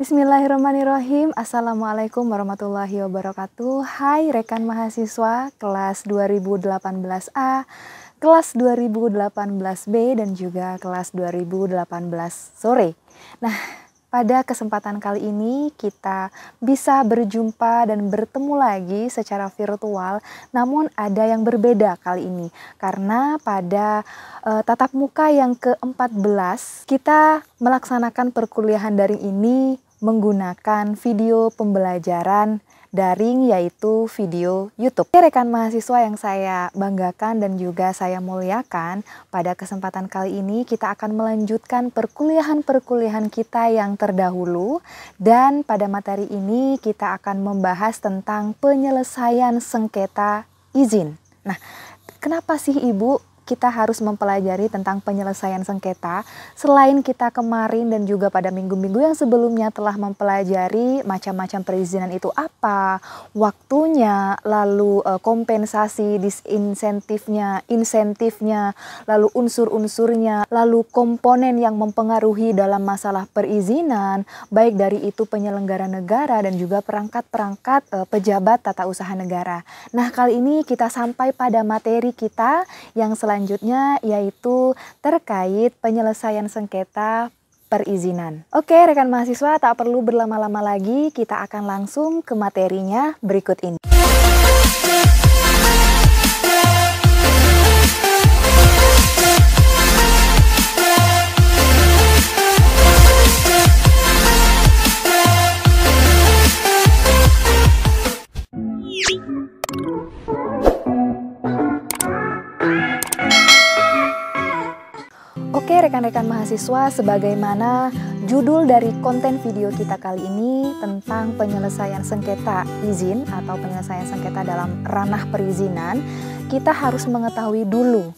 Bismillahirrahmanirrahim. Assalamualaikum warahmatullahi wabarakatuh. Hai rekan mahasiswa kelas 2018A, kelas 2018B, dan juga kelas 2018 sore. Nah, pada kesempatan kali ini kita bisa berjumpa dan bertemu lagi secara virtual, namun ada yang berbeda kali ini. Karena pada tatap muka yang ke-14 kita melaksanakan perkuliahan daring ini menggunakan video pembelajaran daring, yaitu video YouTube. Rekan mahasiswa yang saya banggakan dan juga saya muliakan, pada kesempatan kali ini kita akan melanjutkan perkuliahan-perkuliahan kita yang terdahulu, dan pada materi ini kita akan membahas tentang penyelesaian sengketa izin. Nah, kenapa sih Ibu kita harus mempelajari tentang penyelesaian sengketa? Selain kita kemarin dan juga pada minggu-minggu yang sebelumnya telah mempelajari macam-macam perizinan itu apa, waktunya, lalu kompensasi, disinsentifnya, insentifnya, lalu unsur-unsurnya, lalu komponen yang mempengaruhi dalam masalah perizinan, baik dari itu penyelenggara negara dan juga perangkat-perangkat pejabat tata usaha negara. Nah, kali ini kita sampai pada materi kita yang selanjutnya, yaitu terkait penyelesaian sengketa perizinan. Oke, rekan mahasiswa, tak perlu berlama-lama lagi, kita akan langsung ke materinya berikut ini. Oke rekan-rekan mahasiswa, sebagaimana judul dari konten video kita kali ini tentang penyelesaian sengketa izin atau penyelesaian sengketa dalam ranah perizinan, kita harus mengetahui dulu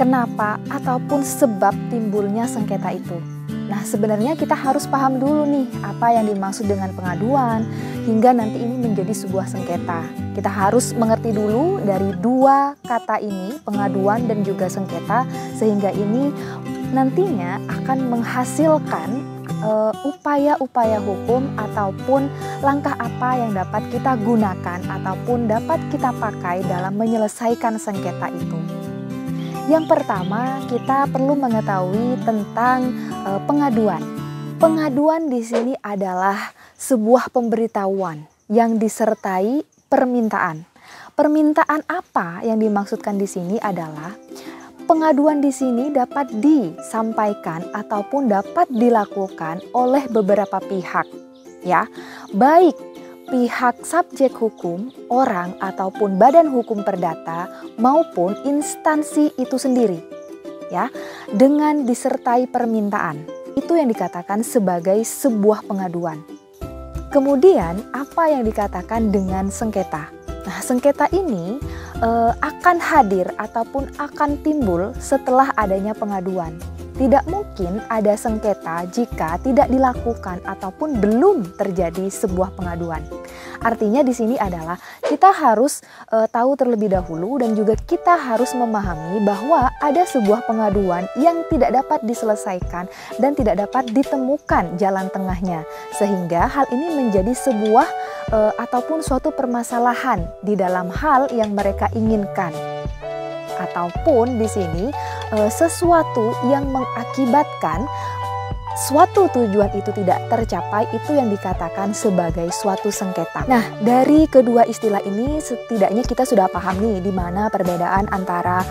kenapa ataupun sebab timbulnya sengketa itu. Nah, sebenarnya kita harus paham dulu nih apa yang dimaksud dengan pengaduan hingga nanti ini menjadi sebuah sengketa. Kita harus mengerti dulu dari dua kata ini, pengaduan dan juga sengketa, sehingga ini nantinya akan menghasilkan upaya-upaya hukum ataupun langkah apa yang dapat kita gunakan ataupun dapat kita pakai dalam menyelesaikan sengketa itu. Yang pertama, kita perlu mengetahui tentang pengaduan. Pengaduan di sini adalah sebuah pemberitahuan yang disertai permintaan. Permintaan apa yang dimaksudkan di sini adalah pengaduan di sini dapat disampaikan ataupun dapat dilakukan oleh beberapa pihak, ya, baik pihak subjek hukum, orang ataupun badan hukum perdata maupun instansi itu sendiri, ya, dengan disertai permintaan. Itu yang dikatakan sebagai sebuah pengaduan. Kemudian apa yang dikatakan dengan sengketa? Nah, sengketa ini akan hadir ataupun akan timbul setelah adanya pengaduan. Tidak mungkin ada sengketa jika tidak dilakukan ataupun belum terjadi sebuah pengaduan. Artinya di sini adalah kita harus tahu terlebih dahulu dan juga kita harus memahami bahwa ada sebuah pengaduan yang tidak dapat diselesaikan dan tidak dapat ditemukan jalan tengahnya. Sehingga hal ini menjadi sebuah ataupun suatu permasalahan di dalam hal yang mereka inginkan. Ataupun di sini sesuatu yang mengakibatkan suatu tujuan itu tidak tercapai, itu yang dikatakan sebagai suatu sengketa. Nah, dari kedua istilah ini setidaknya kita sudah paham nih di mana perbedaan antara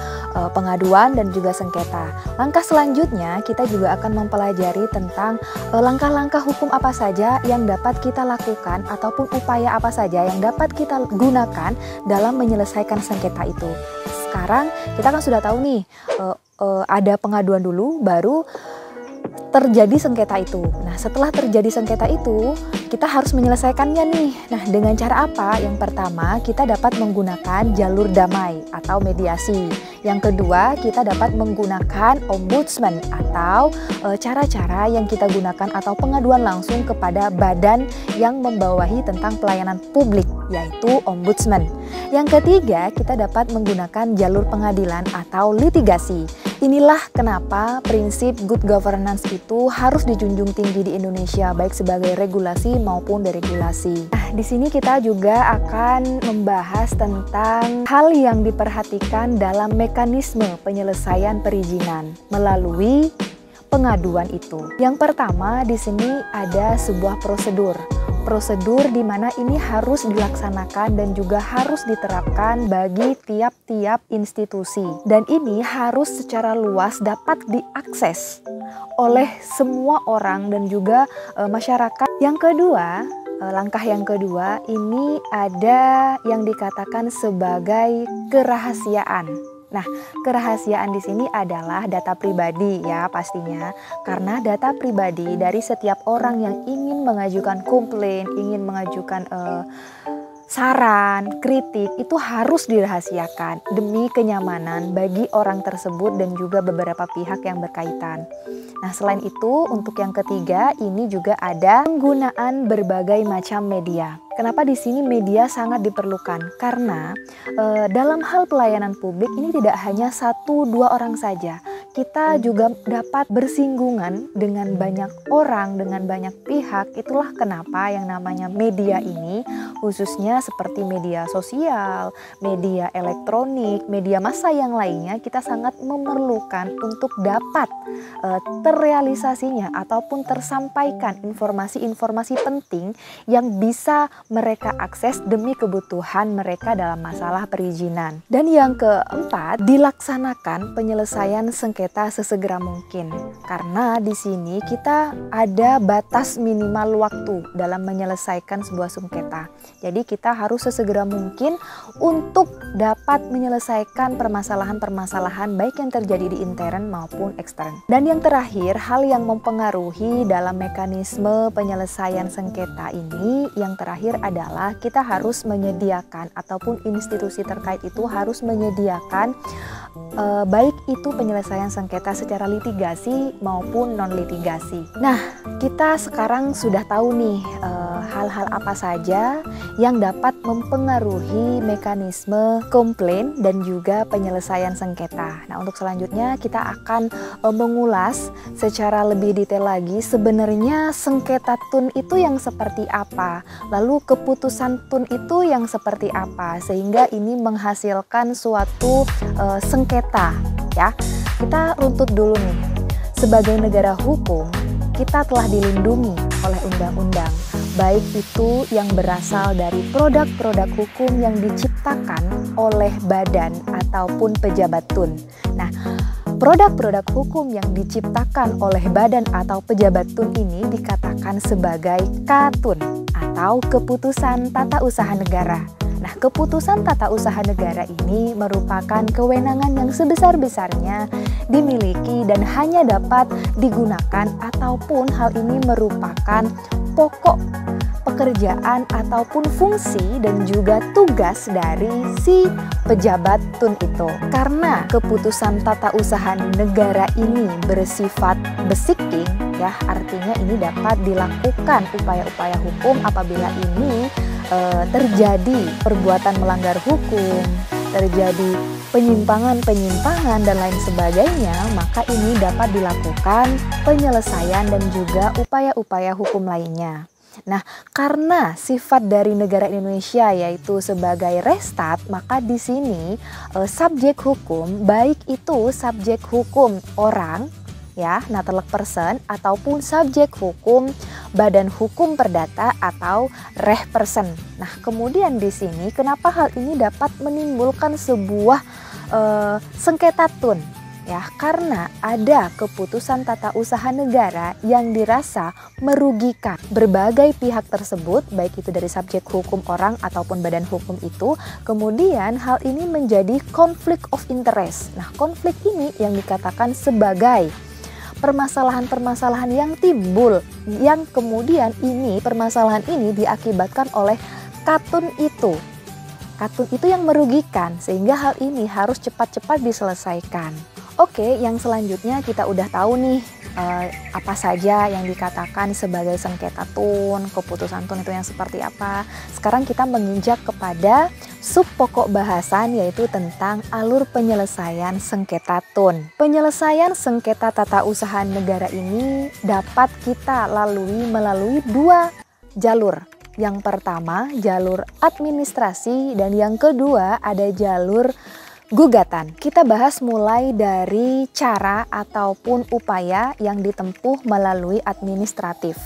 pengaduan dan juga sengketa. Langkah selanjutnya kita juga akan mempelajari tentang langkah-langkah hukum apa saja yang dapat kita lakukan ataupun upaya apa saja yang dapat kita gunakan dalam menyelesaikan sengketa itu. Sekarang kita kan sudah tahu nih ada pengaduan dulu baru terjadi sengketa itu. Nah, setelah terjadi sengketa itu, kita harus menyelesaikannya nih. Nah, dengan cara apa? Yang pertama, kita dapat menggunakan jalur damai atau mediasi. Yang kedua, kita dapat menggunakan ombudsman atau cara-cara yang kita gunakan atau pengaduan langsung kepada badan yang membawahi tentang pelayanan publik, yaitu ombudsman. Yang ketiga, kita dapat menggunakan jalur pengadilan atau litigasi. Inilah kenapa prinsip good governance itu harus dijunjung tinggi di Indonesia, baik sebagai regulasi maupun deregulasi. Nah, di sini kita juga akan membahas tentang hal yang diperhatikan dalam mekanisme penyelesaian perizinan melalui pengaduan itu. Yang pertama di sini ada sebuah prosedur. Prosedur di mana ini harus dilaksanakan dan juga harus diterapkan bagi tiap-tiap institusi. Dan ini harus secara luas dapat diakses oleh semua orang dan juga masyarakat. Yang kedua, langkah yang kedua ini ada yang dikatakan sebagai kerahasiaan. Nah, kerahasiaan di sini adalah data pribadi ya pastinya, karena data pribadi dari setiap orang yang ingin mengajukan komplain, ingin mengajukan saran, kritik itu harus dirahasiakan demi kenyamanan bagi orang tersebut dan juga beberapa pihak yang berkaitan. Nah, selain itu untuk yang ketiga ini juga ada penggunaan berbagai macam media. Kenapa di sini media sangat diperlukan? Karena dalam hal pelayanan publik ini tidak hanya 1-2 orang saja. Kita juga dapat bersinggungan dengan banyak orang, dengan banyak pihak. Itulah kenapa yang namanya media ini, khususnya seperti media sosial, media elektronik, media massa yang lainnya, kita sangat memerlukan untuk dapat terrealisasinya ataupun tersampaikan informasi-informasi penting yang bisa mereka akses demi kebutuhan mereka dalam masalah perizinan. Dan yang keempat, dilaksanakan penyelesaian sengketa sesegera mungkin. Karena di sini kita ada batas minimal waktu dalam menyelesaikan sebuah sengketa. Jadi kita harus sesegera mungkin untuk dapat menyelesaikan permasalahan-permasalahan baik yang terjadi di intern maupun ekstern. Dan yang terakhir, hal yang mempengaruhi dalam mekanisme penyelesaian sengketa ini, yang terakhir adalah kita harus menyediakan ataupun institusi terkait itu harus menyediakan baik itu penyelesaian sengketa secara litigasi maupun non-litigasi. Nah, kita sekarang sudah tahu nih hal-hal apa saja yang dapat mempengaruhi mekanisme komplain dan juga penyelesaian sengketa. Nah, untuk selanjutnya kita akan mengulas secara lebih detail lagi sebenarnya sengketa TUN itu yang seperti apa, lalu keputusan TUN itu yang seperti apa, sehingga ini menghasilkan suatu sengketa ya. Kita runtut dulu nih. Sebagai negara hukum, kita telah dilindungi oleh undang-undang, baik itu yang berasal dari produk-produk hukum yang diciptakan oleh badan ataupun pejabat TUN. Nah, produk-produk hukum yang diciptakan oleh badan atau pejabat TUN ini dikatakan sebagai KTUN atau Keputusan Tata Usaha Negara. Nah, keputusan tata usaha negara ini merupakan kewenangan yang sebesar-besarnya dimiliki dan hanya dapat digunakan ataupun hal ini merupakan pokok pekerjaan ataupun fungsi dan juga tugas dari si pejabat TUN itu. Karena keputusan tata usaha negara ini bersifat basiking ya, artinya ini dapat dilakukan upaya-upaya hukum apabila ini terjadi perbuatan melanggar hukum, terjadi penyimpangan-penyimpangan dan lain sebagainya, maka ini dapat dilakukan penyelesaian dan juga upaya-upaya hukum lainnya. Nah, karena sifat dari negara Indonesia yaitu sebagai restat, maka di sini subjek hukum, baik itu subjek hukum orang ya, natellek person, ataupun subjek hukum badan hukum perdata atau reh person. Nah, kemudian di sini kenapa hal ini dapat menimbulkan sebuah sengketa TUN? Ya, karena ada keputusan tata usaha negara yang dirasa merugikan berbagai pihak tersebut, baik itu dari subjek hukum orang ataupun badan hukum itu. Kemudian hal ini menjadi konflik of interest. Nah, konflik ini yang dikatakan sebagai permasalahan-permasalahan yang timbul, yang kemudian ini permasalahan ini diakibatkan oleh KTUN itu. KTUN itu yang merugikan, sehingga hal ini harus cepat-cepat diselesaikan. Oke, yang selanjutnya kita udah tahu nih apa saja yang dikatakan sebagai sengketa tun, keputusan tun itu yang seperti apa. Sekarang kita menginjak kepada sub pokok bahasan, yaitu tentang alur penyelesaian sengketa tun. Penyelesaian sengketa tata usaha negara ini dapat kita lalui melalui dua jalur. Yang pertama jalur administrasi dan yang kedua ada jalur gugatan. Kita bahas mulai dari cara ataupun upaya yang ditempuh melalui administratif.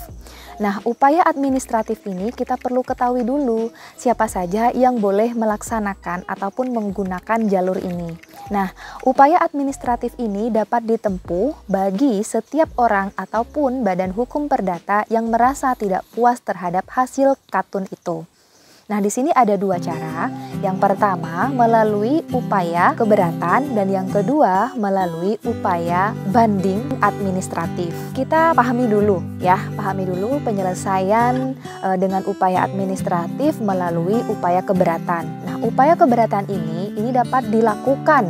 Nah, upaya administratif ini kita perlu ketahui dulu siapa saja yang boleh melaksanakan ataupun menggunakan jalur ini. Nah, upaya administratif ini dapat ditempuh bagi setiap orang ataupun badan hukum perdata yang merasa tidak puas terhadap hasil katun itu. Nah, di sini ada dua cara. Yang pertama melalui upaya keberatan dan yang kedua melalui upaya banding administratif. Kita pahami dulu penyelesaian dengan upaya administratif melalui upaya keberatan. Nah, upaya keberatan ini dapat dilakukan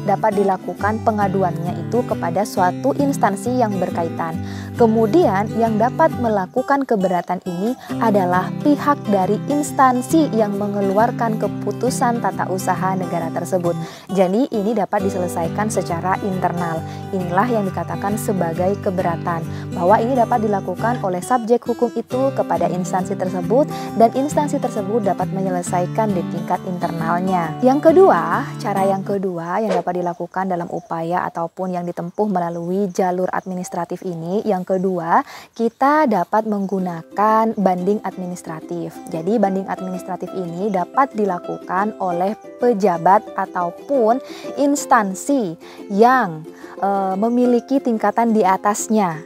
dapat dilakukan pengaduannya itu kepada suatu instansi yang berkaitan. Kemudian yang dapat melakukan keberatan ini adalah pihak dari instansi yang mengeluarkan keputusan tata usaha negara tersebut. Jadi ini dapat diselesaikan secara internal. Inilah yang dikatakan sebagai keberatan, bahwa ini dapat dilakukan oleh subjek hukum itu kepada instansi tersebut dan instansi tersebut dapat menyelesaikan di tingkat internalnya. Yang kedua, cara yang kedua yang dapat dilakukan dalam upaya ataupun yang ditempuh melalui jalur administratif ini, yang kedua, kita dapat menggunakan banding administratif. Jadi banding administratif ini dapat dilakukan oleh pejabat ataupun instansi yang memiliki tingkatan di atasnya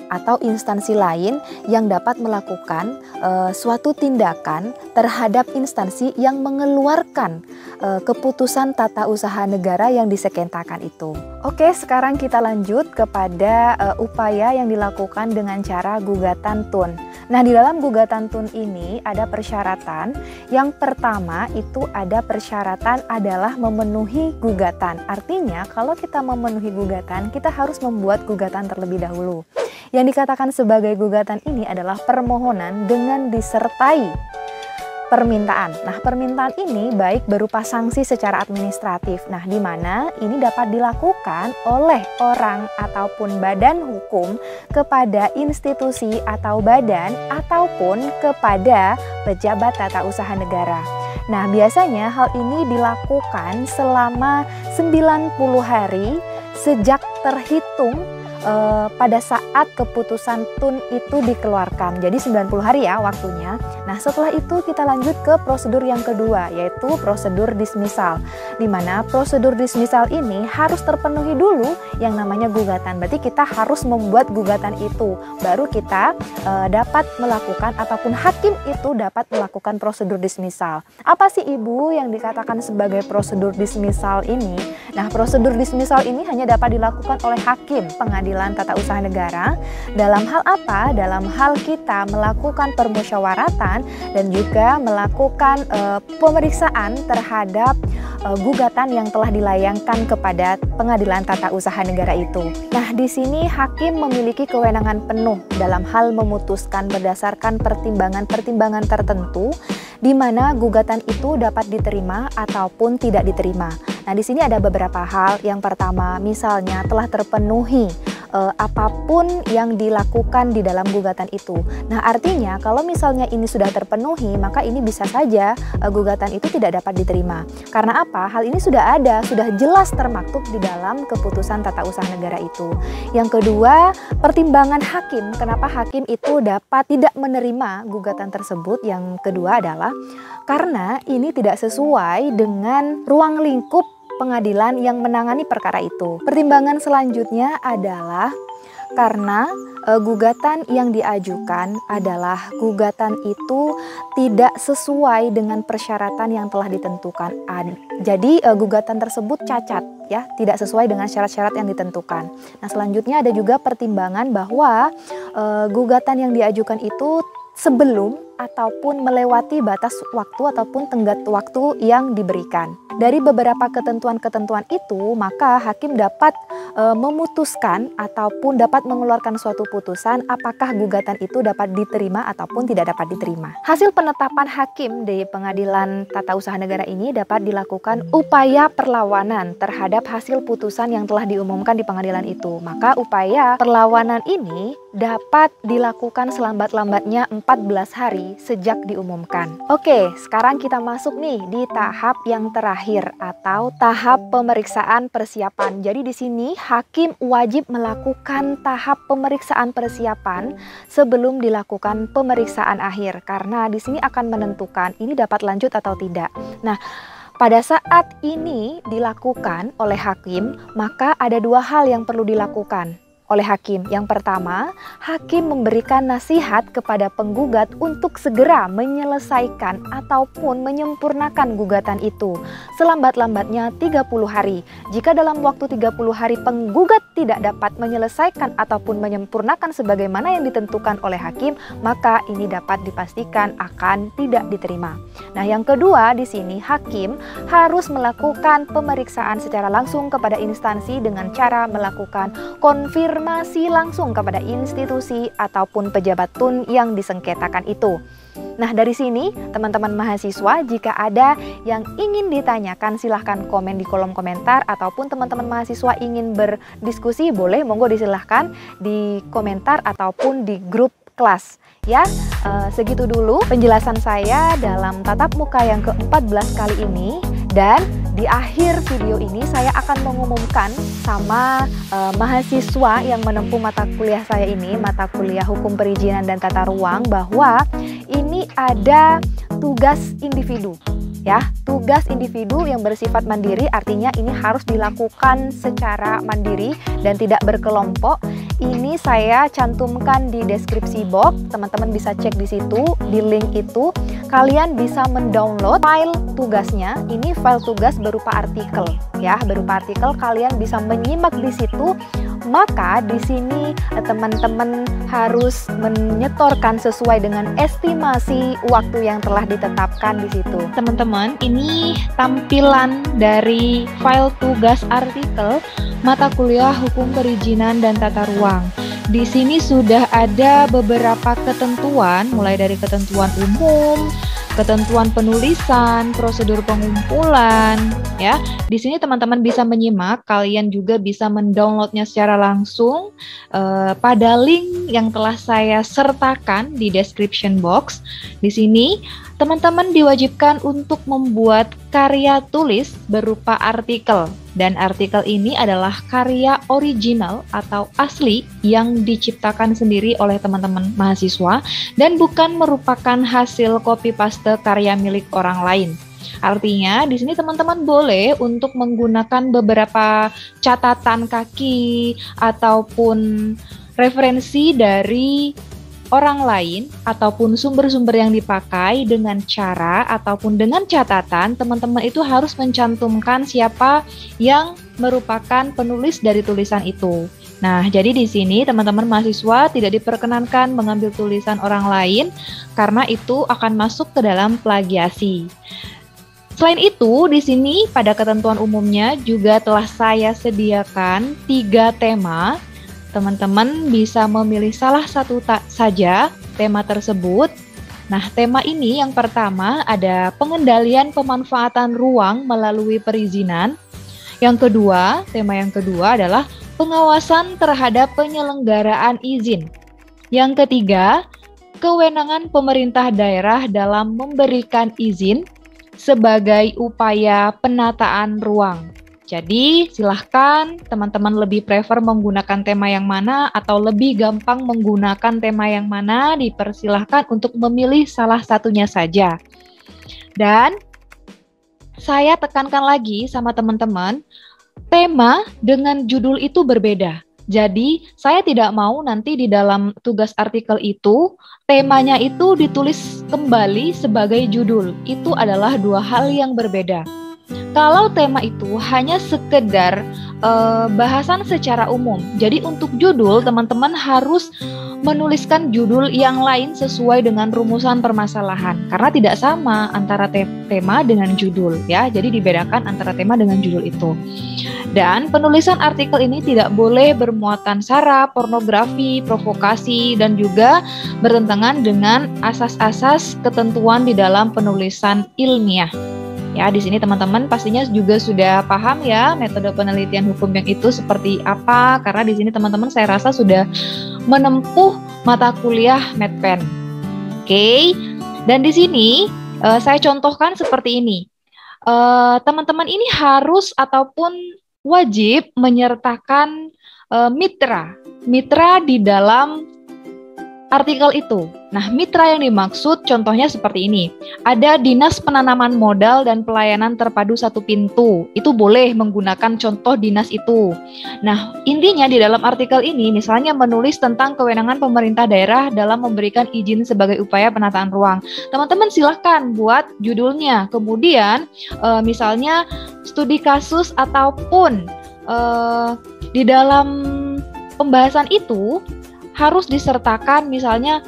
atau instansi lain yang dapat melakukan suatu tindakan terhadap instansi yang mengeluarkan keputusan tata usaha negara yang disengketakan itu. Oke, sekarang kita lanjut kepada upaya yang dilakukan dengan cara gugatan tun. Nah, di dalam gugatan tun ini ada persyaratan. Yang pertama itu ada persyaratan adalah memenuhi gugatan. Artinya kalau kita memenuhi gugatan, kita harus membuat gugatan terlebih dahulu. Yang dikatakan sebagai gugatan ini adalah permohonan dengan disertai permintaan. Nah, permintaan ini baik berupa sanksi secara administratif. Nah, di mana ini dapat dilakukan oleh orang ataupun badan hukum kepada institusi atau badan ataupun kepada pejabat tata usaha negara. Nah, biasanya hal ini dilakukan selama 90 hari sejak terhitung pada saat keputusan tun itu dikeluarkan. Jadi 90 hari ya waktunya. Nah, setelah itu kita lanjut ke prosedur yang kedua, yaitu prosedur dismisal. Di mana prosedur dismisal ini harus terpenuhi dulu yang namanya gugatan. Berarti kita harus membuat gugatan itu, baru kita dapat melakukan ataupun hakim itu dapat melakukan prosedur dismisal. Apa sih Ibu yang dikatakan sebagai prosedur dismisal ini? Nah, prosedur dismisal ini hanya dapat dilakukan oleh hakim pengadilan tata usaha negara. Dalam hal apa? Dalam hal kita melakukan permusyawaratan dan juga melakukan pemeriksaan terhadap gugatan yang telah dilayangkan kepada pengadilan tata usaha negara itu. Nah, di sini hakim memiliki kewenangan penuh dalam hal memutuskan berdasarkan pertimbangan-pertimbangan tertentu di mana gugatan itu dapat diterima ataupun tidak diterima. Nah, di sini ada beberapa hal. Yang pertama, misalnya telah terpenuhi apapun yang dilakukan di dalam gugatan itu. Nah, artinya kalau misalnya ini sudah terpenuhi, maka ini bisa saja gugatan itu tidak dapat diterima. Karena apa? Hal ini sudah ada, sudah jelas termaktub di dalam keputusan tata usaha negara itu. Yang kedua, pertimbangan hakim. Kenapa hakim itu dapat tidak menerima gugatan tersebut? Yang kedua adalah karena ini tidak sesuai dengan ruang lingkup pengadilan yang menangani perkara itu. Pertimbangan selanjutnya adalah karena gugatan yang diajukan adalah gugatan itu tidak sesuai dengan persyaratan yang telah ditentukan. Jadi gugatan tersebut cacat ya, tidak sesuai dengan syarat-syarat yang ditentukan. Nah, selanjutnya ada juga pertimbangan bahwa gugatan yang diajukan itu sebelum ataupun melewati batas waktu ataupun tenggat waktu yang diberikan. Dari beberapa ketentuan-ketentuan itu, maka hakim dapat memutuskan ataupun dapat mengeluarkan suatu putusan apakah gugatan itu dapat diterima ataupun tidak dapat diterima. Hasil penetapan hakim di Pengadilan Tata Usaha Negara ini dapat dilakukan upaya perlawanan terhadap hasil putusan yang telah diumumkan di pengadilan itu. Maka upaya perlawanan ini dapat dilakukan selambat-lambatnya 14 hari sejak diumumkan. Oke, sekarang kita masuk nih di tahap yang terakhir atau tahap pemeriksaan persiapan. Jadi di sini hakim wajib melakukan tahap pemeriksaan persiapan sebelum dilakukan pemeriksaan akhir karena di sini akan menentukan ini dapat lanjut atau tidak. Nah, pada saat ini dilakukan oleh hakim, maka ada dua hal yang perlu dilakukan oleh hakim. Yang pertama, hakim memberikan nasihat kepada penggugat untuk segera menyelesaikan ataupun menyempurnakan gugatan itu selambat-lambatnya 30 hari. Jika dalam waktu 30 hari penggugat tidak dapat menyelesaikan ataupun menyempurnakan sebagaimana yang ditentukan oleh hakim, maka ini dapat dipastikan akan tidak diterima. Nah, yang kedua di sini hakim harus melakukan pemeriksaan secara langsung kepada instansi dengan cara melakukan konfirmasi langsung kepada institusi ataupun pejabat TUN yang disengketakan itu. Nah, dari sini teman-teman mahasiswa jika ada yang ingin ditanyakan silahkan komen di kolom komentar ataupun teman-teman mahasiswa ingin berdiskusi boleh monggo disilahkan di komentar ataupun di grup kelas. Ya, segitu dulu penjelasan saya dalam tatap muka yang ke-14 kali ini. Dan di akhir video ini saya akan mengumumkan sama mahasiswa yang menempuh mata kuliah saya ini, mata kuliah Hukum Perizinan dan Tata Ruang, bahwa ini ada tugas individu. Ya, tugas individu yang bersifat mandiri artinya ini harus dilakukan secara mandiri dan tidak berkelompok. Ini saya cantumkan di deskripsi box, teman-teman bisa cek di situ, di link itu. Kalian bisa mendownload file tugasnya. Ini file tugas berupa artikel, ya, berupa artikel. Kalian bisa menyimak di situ. Maka di sini teman-teman harus menyetorkan sesuai dengan estimasi waktu yang telah ditetapkan di situ. Teman-teman, ini tampilan dari file tugas artikel mata kuliah Hukum Perizinan dan Tata Ruang. Di sini sudah ada beberapa ketentuan, mulai dari ketentuan umum, ketentuan penulisan, prosedur pengumpulan, ya. Di sini teman-teman bisa menyimak, kalian juga bisa mendownloadnya secara langsung pada link yang telah saya sertakan di description box. Di sini teman-teman diwajibkan untuk membuat karya tulis berupa artikel. Dan artikel ini adalah karya original atau asli yang diciptakan sendiri oleh teman-teman mahasiswa dan bukan merupakan hasil copy paste karya milik orang lain. Artinya di sini teman-teman boleh untuk menggunakan beberapa catatan kaki ataupun referensi dari orang lain ataupun sumber-sumber yang dipakai dengan cara ataupun dengan catatan teman-teman itu harus mencantumkan siapa yang merupakan penulis dari tulisan itu. Nah, jadi di sini teman-teman mahasiswa tidak diperkenankan mengambil tulisan orang lain karena itu akan masuk ke dalam plagiasi. Selain itu, di sini pada ketentuan umumnya juga telah saya sediakan 3 tema. Teman-teman bisa memilih salah satu saja tema tersebut. Nah, tema ini yang pertama ada pengendalian pemanfaatan ruang melalui perizinan. Yang kedua, tema yang kedua adalah pengawasan terhadap penyelenggaraan izin. Yang ketiga, kewenangan pemerintah daerah dalam memberikan izin sebagai upaya penataan ruang. Jadi silahkan teman-teman lebih prefer menggunakan tema yang mana atau lebih gampang menggunakan tema yang mana, dipersilahkan untuk memilih salah satunya saja. Dan saya tekankan lagi sama teman-teman, tema dengan judul itu berbeda. Jadi saya tidak mau nanti di dalam tugas artikel itu temanya itu ditulis kembali sebagai judul. Itu adalah 2 hal yang berbeda. Kalau tema itu hanya sekedar bahasan secara umum. Jadi untuk judul, teman-teman harus menuliskan judul yang lain sesuai dengan rumusan permasalahan. Karena tidak sama antara tema dengan judul ya. Jadi dibedakan antara tema dengan judul itu. Dan penulisan artikel ini tidak boleh bermuatan sara, pornografi, provokasi, dan juga bertentangan dengan asas-asas ketentuan di dalam penulisan ilmiah. Ya, di sini teman-teman pastinya juga sudah paham ya metode penelitian hukum yang itu seperti apa, karena di sini teman-teman saya rasa sudah menempuh mata kuliah Medpen. Oke. Dan di sini saya contohkan seperti ini. Teman-teman ini harus ataupun wajib menyertakan mitra di dalam artikel itu. Nah, mitra yang dimaksud contohnya seperti ini. Ada Dinas Penanaman Modal dan Pelayanan Terpadu Satu Pintu. Itu boleh menggunakan contoh dinas itu. Nah, intinya di dalam artikel ini misalnya menulis tentang kewenangan pemerintah daerah dalam memberikan izin sebagai upaya penataan ruang. Teman-teman silahkan buat judulnya. Kemudian misalnya studi kasus ataupun di dalam pembahasan itu harus disertakan misalnya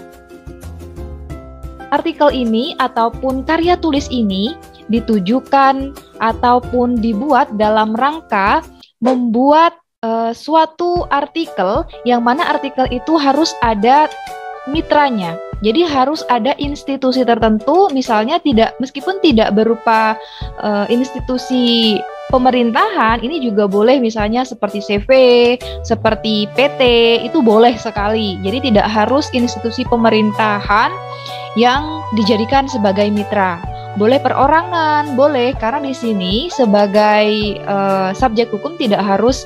artikel ini ataupun karya tulis ini ditujukan ataupun dibuat dalam rangka membuat suatu artikel yang mana artikel itu harus ada mitranya. Jadi harus ada institusi tertentu, misalnya meskipun tidak berupa institusi pemerintahan, ini juga boleh misalnya seperti CV, seperti PT, itu boleh sekali. Jadi tidak harus institusi pemerintahan yang dijadikan sebagai mitra. Boleh perorangan, boleh, karena di sini sebagai subjek hukum tidak harus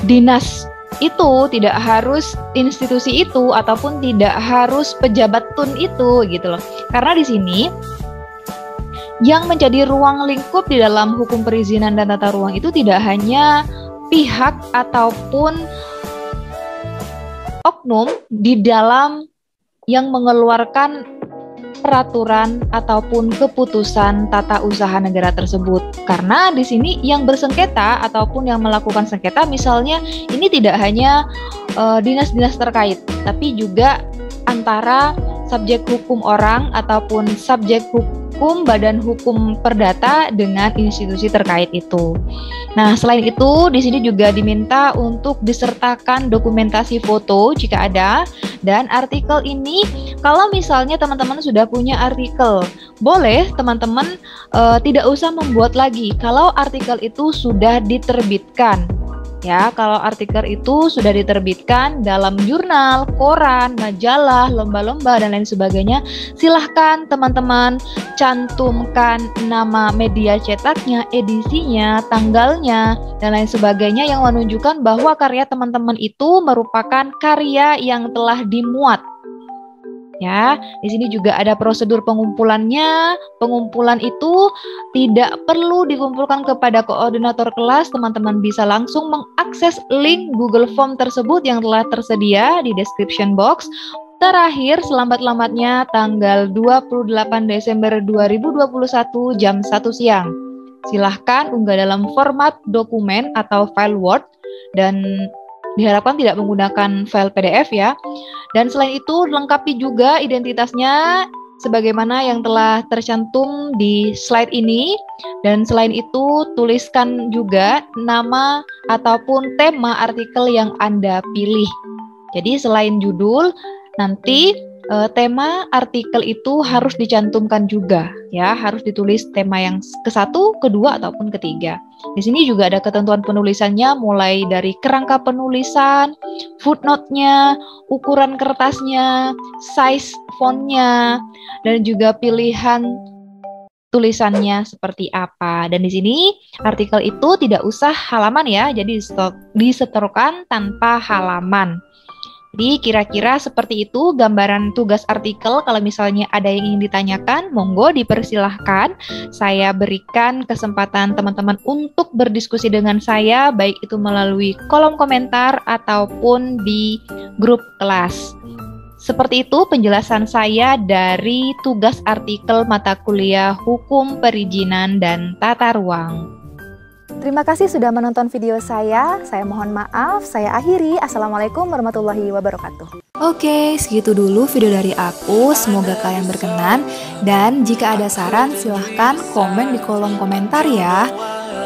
dinas itu, tidak harus institusi itu, ataupun tidak harus pejabat tun itu gitu loh. Karena di sini yang menjadi ruang lingkup di dalam hukum perizinan dan tata ruang itu tidak hanya pihak ataupun oknum di dalam yang mengeluarkan peraturan ataupun keputusan tata usaha negara tersebut. Karena di sini yang bersengketa ataupun yang melakukan sengketa misalnya ini tidak hanya dinas-dinas terkait, tapi juga antara subjek hukum orang ataupun subjek hukum badan hukum perdata dengan institusi terkait itu. Nah, selain itu di sini juga diminta untuk disertakan dokumentasi foto jika ada, dan artikel ini kalau misalnya teman-teman sudah punya artikel, boleh teman-teman tidak usah membuat lagi kalau artikel itu sudah diterbitkan. Ya, kalau artikel itu sudah diterbitkan dalam jurnal, koran, majalah, lomba-lomba, dan lain sebagainya, silahkan teman-teman cantumkan nama media cetaknya, edisinya, tanggalnya, dan lain sebagainya yang menunjukkan bahwa karya teman-teman itu merupakan karya yang telah dimuat. Ya, di sini juga ada prosedur pengumpulannya. Pengumpulan itu tidak perlu dikumpulkan kepada koordinator kelas. Teman-teman bisa langsung mengakses link Google Form tersebut yang telah tersedia di description box. Terakhir, selambat-lambatnya tanggal 28 Desember 2021 jam 1 siang. Silahkan unggah dalam format dokumen atau file Word dan diharapkan tidak menggunakan file PDF ya. Dan selain itu lengkapi juga identitasnya sebagaimana yang telah tercantum di slide ini. Dan selain itu tuliskan juga nama ataupun tema artikel yang Anda pilih. Jadi selain judul, nanti tema artikel itu harus dicantumkan juga ya, harus ditulis tema yang ke-1, kedua ataupun ketiga. Di sini juga ada ketentuan penulisannya mulai dari kerangka penulisan, footnote-nya, ukuran kertasnya, size fontnya, dan juga pilihan tulisannya seperti apa. Dan di sini artikel itu tidak usah halaman ya, jadi disetorkan tanpa halaman. Jadi kira-kira seperti itu gambaran tugas artikel. Kalau misalnya ada yang ingin ditanyakan, monggo dipersilahkan. Saya berikan kesempatan teman-teman untuk berdiskusi dengan saya, baik itu melalui kolom komentar ataupun di grup kelas. Seperti itu penjelasan saya dari tugas artikel mata kuliah Hukum Perizinan dan Tata Ruang. Terima kasih sudah menonton video saya. Saya mohon maaf, saya akhiri. Assalamualaikum warahmatullahi wabarakatuh. Oke, segitu dulu video dari aku. Semoga kalian berkenan. Dan jika ada saran, silahkan komen di kolom komentar ya.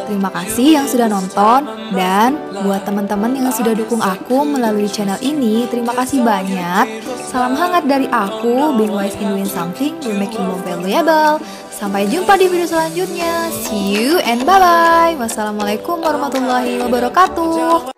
Terima kasih yang sudah nonton. Dan buat teman-teman yang sudah dukung aku melalui channel ini, terima kasih banyak. Salam hangat dari aku. Being wise in doing something will make you more valuable. Sampai jumpa di video selanjutnya. See you and bye-bye. Wassalamualaikum warahmatullahi wabarakatuh.